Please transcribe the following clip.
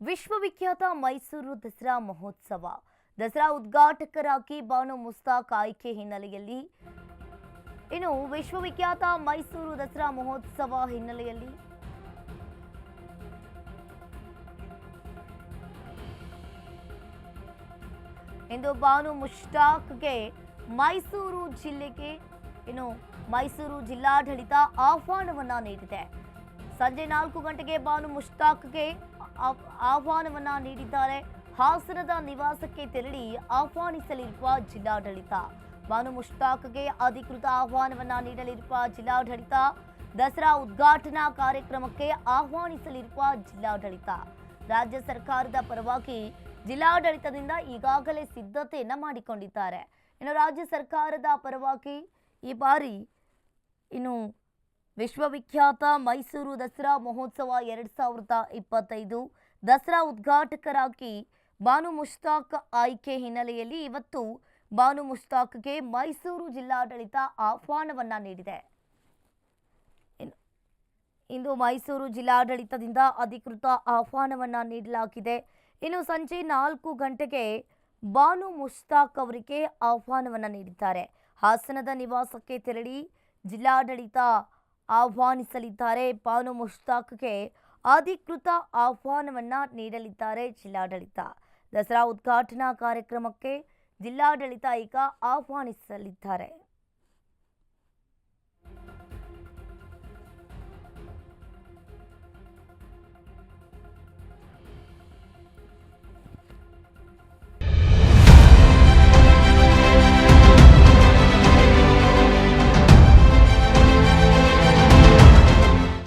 ವಿಶ್ವವಿಖ್ಯಾತ ಮೈಸೂರು ದಸರಾ ಮಹೋತ್ಸವ ದಸರಾ ಉದ್ಘಾಟಕರಾಗಿ ಬಾನು ಮುಸ್ತಾಕ್ ಆಯ್ಕೆ ಹಿನ್ನೆಲೆಯಲ್ಲಿ ಇನ್ನು ವಿಶ್ವವಿಖ್ಯಾತ ಮೈಸೂರು ದಸರಾ ಮಹೋತ್ಸವ ಹಿನ್ನೆಲೆಯಲ್ಲಿ ಇಂದು ಬಾನು ಮುಸ್ತಾಕ್ಗೆ ಮೈಸೂರು ಜಿಲ್ಲೆಗೆ ಇನ್ನು ಮೈಸೂರು ಜಿಲ್ಲಾಡಳಿತ ಆಹ್ವಾನವನ್ನ ನೀಡಿದೆ. ಸಂಜೆ 4 ಗಂಟೆಗೆ ಬಾನು ಮುಸ್ತಾಕ್ಗೆ ಆಹ್ವಾನವನ್ನ ನೀಡಿದ್ದಾರೆ. ಹಾಸನದ ನಿವಾಸಕ್ಕೆ ತೆರಳಿ ಆಹ್ವಾನಿಸಲಿರುವ ಜಿಲ್ಲಾಡಳಿತ. ಬಾನು ಮುಸ್ತಾಕ್ಗೆ ಅಧಿಕೃತ ಆಹ್ವಾನವನ್ನ ನೀಡಲಿರುವ ಜಿಲ್ಲಾಡಳಿತ. ದಸರಾ ಉದ್ಘಾಟನಾ ಕಾರ್ಯಕ್ರಮಕ್ಕೆ ಆಹ್ವಾನಿಸಲಿರುವ ಜಿಲ್ಲಾಡಳಿತ. ರಾಜ್ಯ ಸರ್ಕಾರದ ಪರವಾಗಿ ಜಿಲ್ಲಾಡಳಿತದಿಂದ ಈಗಾಗಲೇ ಸಿದ್ಧತೆಯನ್ನ ಮಾಡಿಕೊಂಡಿದ್ದಾರೆ. ಇನ್ನು ರಾಜ್ಯ ಸರ್ಕಾರದ ಪರವಾಗಿ ಈ ಬಾರಿ ಇನ್ನು ವಿಶ್ವವಿಖ್ಯಾತ ಮೈಸೂರು ದಸರಾ ಮಹೋತ್ಸವ 2025 ದಸರಾ ಉದ್ಘಾಟಕರಾಗಿ ಬಾನು ಮುಸ್ತಾಕ್ ಆಯ್ಕೆ ಹಿನ್ನೆಲೆಯಲ್ಲಿ ಇವತ್ತು ಬಾನು ಮುಸ್ತಾಕ್ಗೆ ಮೈಸೂರು ಜಿಲ್ಲಾಡಳಿತ ಆಹ್ವಾನವನ್ನ ನೀಡಿದೆ. ಇಂದು ಮೈಸೂರು ಜಿಲ್ಲಾಡಳಿತದಿಂದ ಅಧಿಕೃತ ಆಹ್ವಾನವನ್ನ ನೀಡಲಾಗಿದೆ. ಇನ್ನು ಸಂಜೆ 4 ಗಂಟೆಗೆ ಬಾನು ಮುಸ್ತಾಕ್ ಅವರಿಗೆ ಆಹ್ವಾನವನ್ನ ನೀಡಿದ್ದಾರೆ. ಹಾಸನದ ನಿವಾಸಕ್ಕೆ ತೆರಳಿ ಜಿಲ್ಲಾಡಳಿತ ಆಹ್ವಾನಿಸಲಿದ್ದಾರೆ. ಬಾನು ಮುಸ್ತಾಕ್ಗೆ ಅಧಿಕೃತ ಆಹ್ವಾನವನ್ನ ನೀಡಲಿದ್ದಾರೆ ಜಿಲ್ಲಾಡಳಿತ. ದಸರಾ ಉದ್ಘಾಟನಾ ಕಾರ್ಯಕ್ರಮಕ್ಕೆ ಜಿಲ್ಲಾಡಳಿತ ಈಗ ಆಹ್ವಾನಿಸಲಿದ್ದಾರೆ.